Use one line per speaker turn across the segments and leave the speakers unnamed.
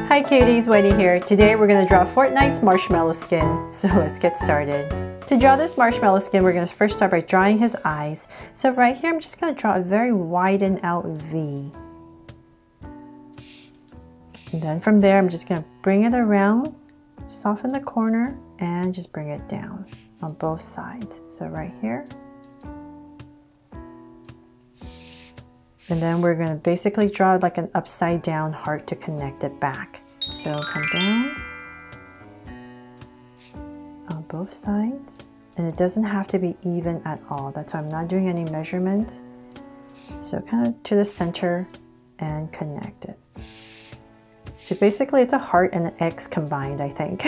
Hi cuties, Whitey here. Today we're going to draw Fortnite's Marshmello Skin. So let's get started. To draw this Marshmello Skin, we're going to first start by drawing his eyes. So right here, I'm just going to draw a very widened out V. And then from there, I'm just going to bring it around, soften the corner, and just bring it down on both sides. So right here. And then we're going to basically draw like an upside down heart to connect it back. So come down on both sides. And it doesn't have to be even at all. That's why I'm not doing any measurements. So kind of to the center and connect it. So basically it's a heart and an X combined, I think.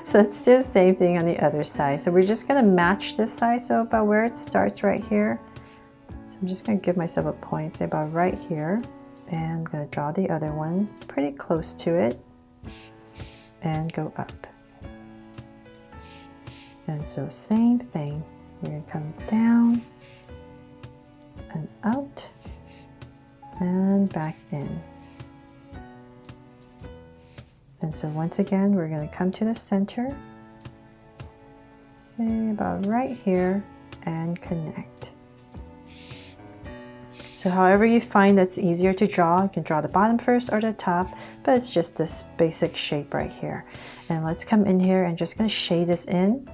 So let's do the same thing on the other side. So we're just going to match this side. So about where it starts right here. So I'm just going to give myself a point, say about right here, and I'm going to draw the other one pretty close to it and go up. And so same thing, we're going to come down and out and back in. And so once again, we're going to come to the center, say about right here, and connect. So however you find that's easier to draw, you can draw the bottom first or the top, but it's just this basic shape right here. And let's come in here and just gonna shade this in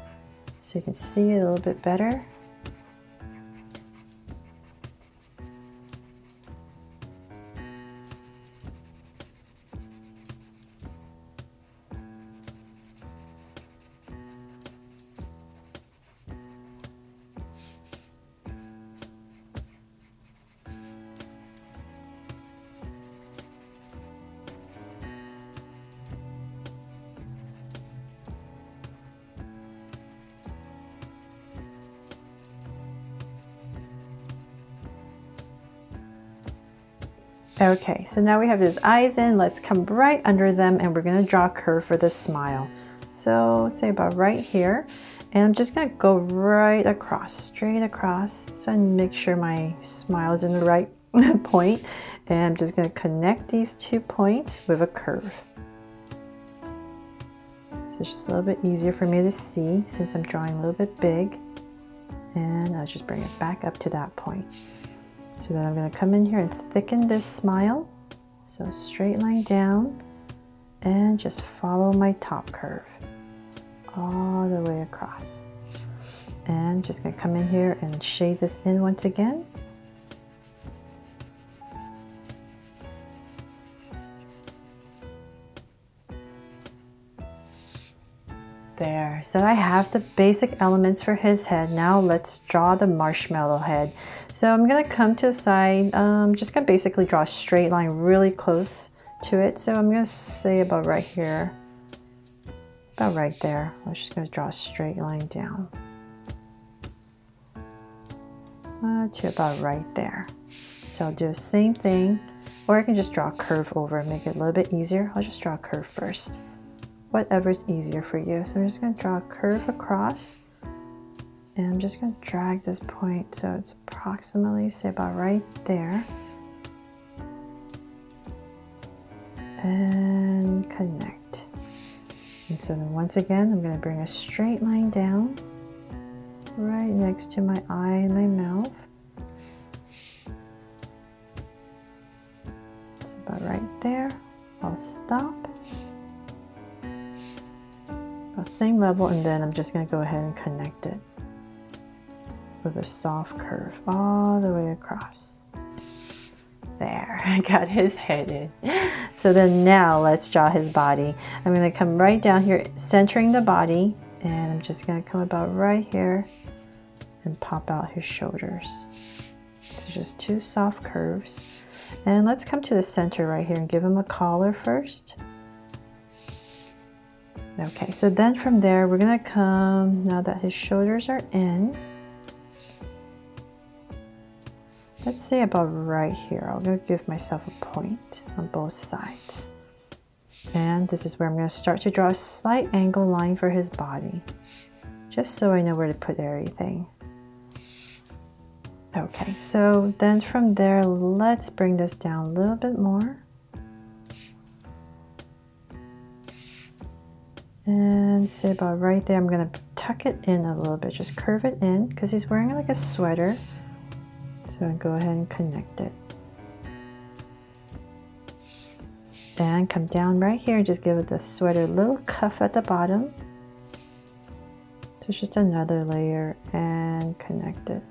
so you can see it a little bit better. Okay, so now we have his eyes in. Let's come right under them and we're going to draw a curve for the smile. So say about right here, and I'm just going to go right across, straight across, so I make sure my smile is in the right point. And I'm just going to connect these 2 points with a curve. So it's just a little bit easier for me to see since I'm drawing a little bit big. And I'll just bring it back up to that point. So then I'm going to come in here and thicken this smile. So straight line down and just follow my top curve all the way across. And just going to come in here and shade this in once again. There, so I have the basic elements for his head. Now let's draw the marshmallow head. So I'm gonna come to the side, just gonna basically draw a straight line really close to it. So I'm gonna say about right here, about right there. I'm just gonna draw a straight line down to about right there. So I'll do the same thing, or I can just draw a curve over and make it a little bit easier. I'll just draw a curve first. Whatever's easier for you. So I'm just going to draw a curve across and I'm just going to drag this point so it's approximately, say about right there, and connect. And so then once again I'm going to bring a straight line down right next to my eye and my mouth. It's about right there. I'll stop. Same level, and then I'm just going to go ahead and connect it with a soft curve all the way across. There, I got his head in. So then now let's draw his body. I'm going to come right down here, centering the body, and I'm just going to come about right here and pop out his shoulders. So just 2 soft curves. And let's come to the center right here and give him a collar first. Okay, so then from there, we're gonna come, now that his shoulders are in, let's say about right here. I'm gonna give myself a point on both sides. And this is where I'm gonna start to draw a slight angle line for his body, just so I know where to put everything. Okay, so then from there, let's bring this down a little bit more. And say about right there, I'm gonna tuck it in a little bit, just curve it in because he's wearing like a sweater. So go ahead and connect it. And come down right here and just give it the sweater a little cuff at the bottom. So it's just another layer and connect it.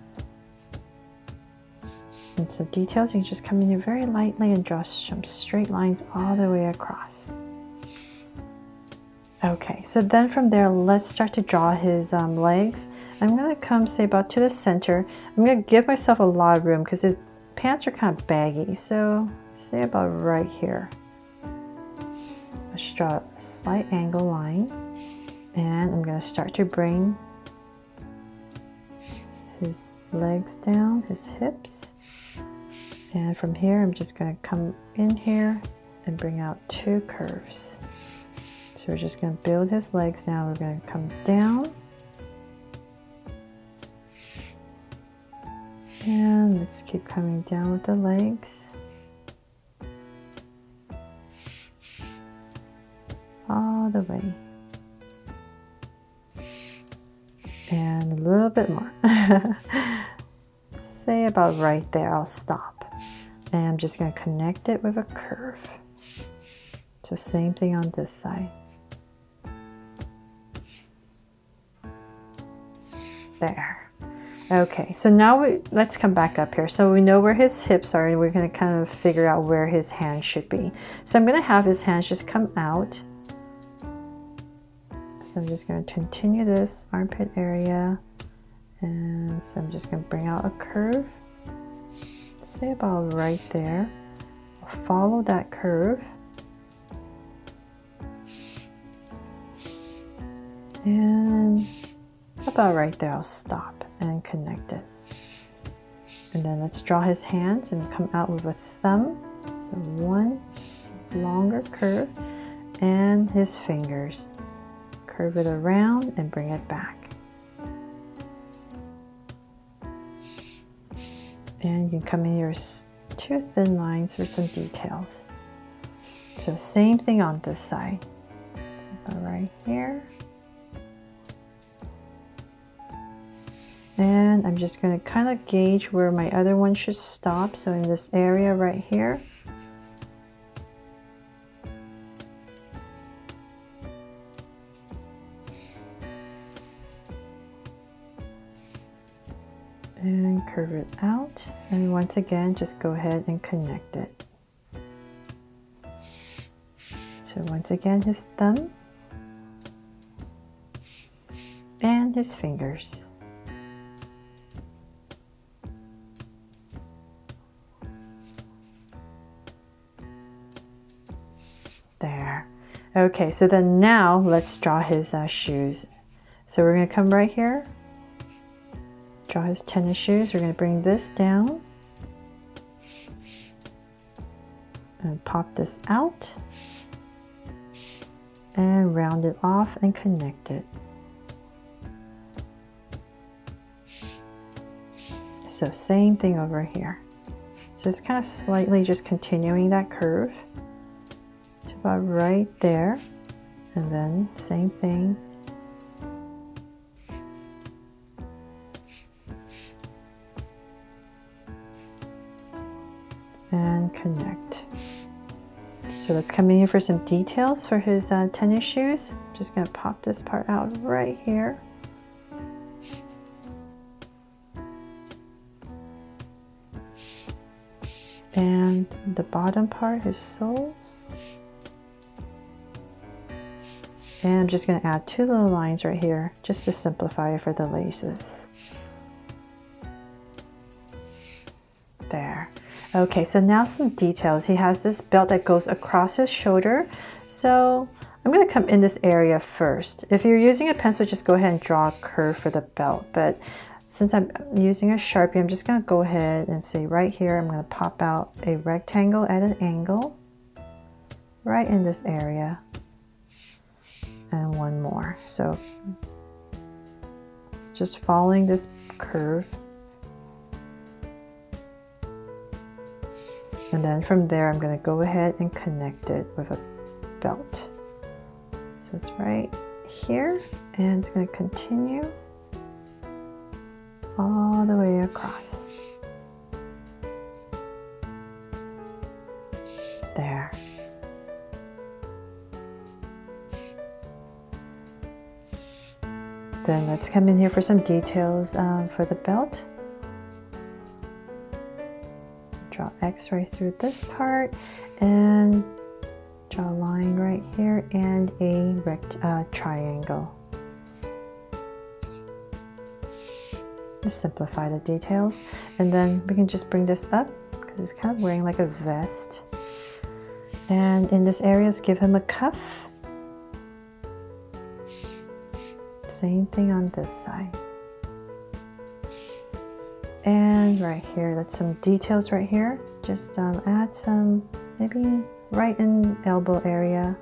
And so details, you can just come in here very lightly and draw some straight lines all the way across. Okay, so then from there, let's start to draw his legs. I'm gonna come, say, about to the center. I'm gonna give myself a lot of room because his pants are kind of baggy. So say about right here. Let's draw a slight angle line. And I'm gonna start to bring his legs down, his hips. And from here, I'm just gonna come in here and bring out 2 curves. So we're just going to build his legs now. We're going to come down. And let's keep coming down with the legs. All the way. And a little bit more. Say about right there, I'll stop. And I'm just going to connect it with a curve. So same thing on this side. There. Okay, so now let's come back up here. So we know where his hips are and we're going to kind of figure out where his hands should be. So I'm going to have his hands just come out. So I'm just going to continue this armpit area. And so I'm just going to bring out a curve. Say about right there. Follow that curve. And about right there, I'll stop and connect it. And then let's draw his hands and come out with a thumb. So one longer curve and his fingers. Curve it around and bring it back. And you can come in here 2 thin lines with some details. So same thing on this side. So about right here. And I'm just going to kind of gauge where my other one should stop. So in this area right here. And curve it out. And once again, just go ahead and connect it. So once again, his thumb. And his fingers. There. Okay, so then now let's draw his shoes. So we're going to come right here, draw his tennis shoes. We're going to bring this down and pop this out and round it off and connect it. So same thing over here. So it's kind of slightly just continuing that curve. About right there, and then same thing. And connect. So let's come in here for some details for his tennis shoes. I'm just going to pop this part out right here. And the bottom part, his soles. And I'm just going to add 2 little lines right here just to simplify it for the laces. There. Okay, so now some details. He has this belt that goes across his shoulder. So I'm going to come in this area first. If you're using a pencil, just go ahead and draw a curve for the belt. But since I'm using a Sharpie, I'm just going to go ahead and say right here, I'm going to pop out a rectangle at an angle right in this area. And one more. So just following this curve. And then from there, I'm going to go ahead and connect it with a belt. So it's right here, and it's going to continue all the way across. There. Then let's come in here for some details for the belt. Draw X right through this part and draw a line right here and a triangle. Just simplify the details, and then we can just bring this up because it's kind of wearing like a vest. And in this area, let's give him a cuff. Same thing on this side. And right here, that's some details right here. Just add some, maybe right in elbow area.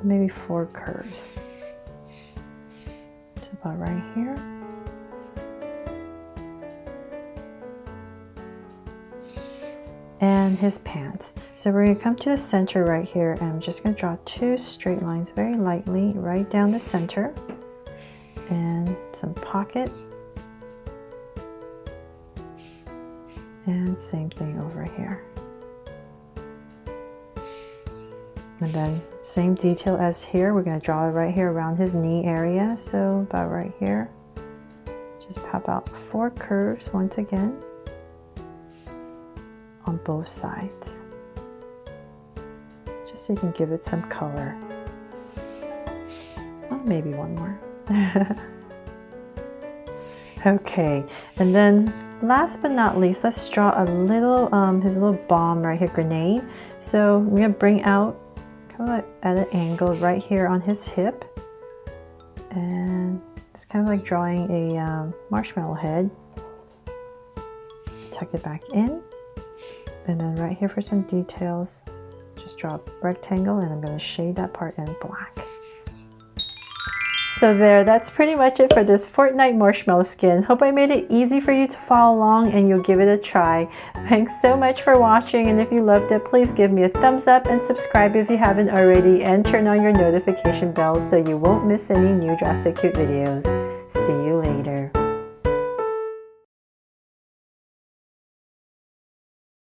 Maybe 4 curves. So about right here. And his pants. So we're going to come to the center right here, and I'm just going to draw 2 straight lines very lightly right down the center, and some pocket, and same thing over here. And then same detail as here, we're going to draw it right here around his knee area, so about right here. Just pop out 4 curves once again on both sides, just so you can give it some color. Oh, maybe one more. Okay, and then last but not least, let's draw a little his little bomb right here, grenade. So we're gonna bring out kind of at an angle right here on his hip, and it's kind of like drawing a marshmallow head. Tuck it back in. And then right here for some details, just draw a rectangle, and I'm going to shade that part in black. So there, that's pretty much it for this Fortnite Marshmallow Skin. Hope I made it easy for you to follow along and you'll give it a try. Thanks so much for watching, and if you loved it, please give me a thumbs up and subscribe if you haven't already, and turn on your notification bell so you won't miss any new Drastic Cute videos. See you later.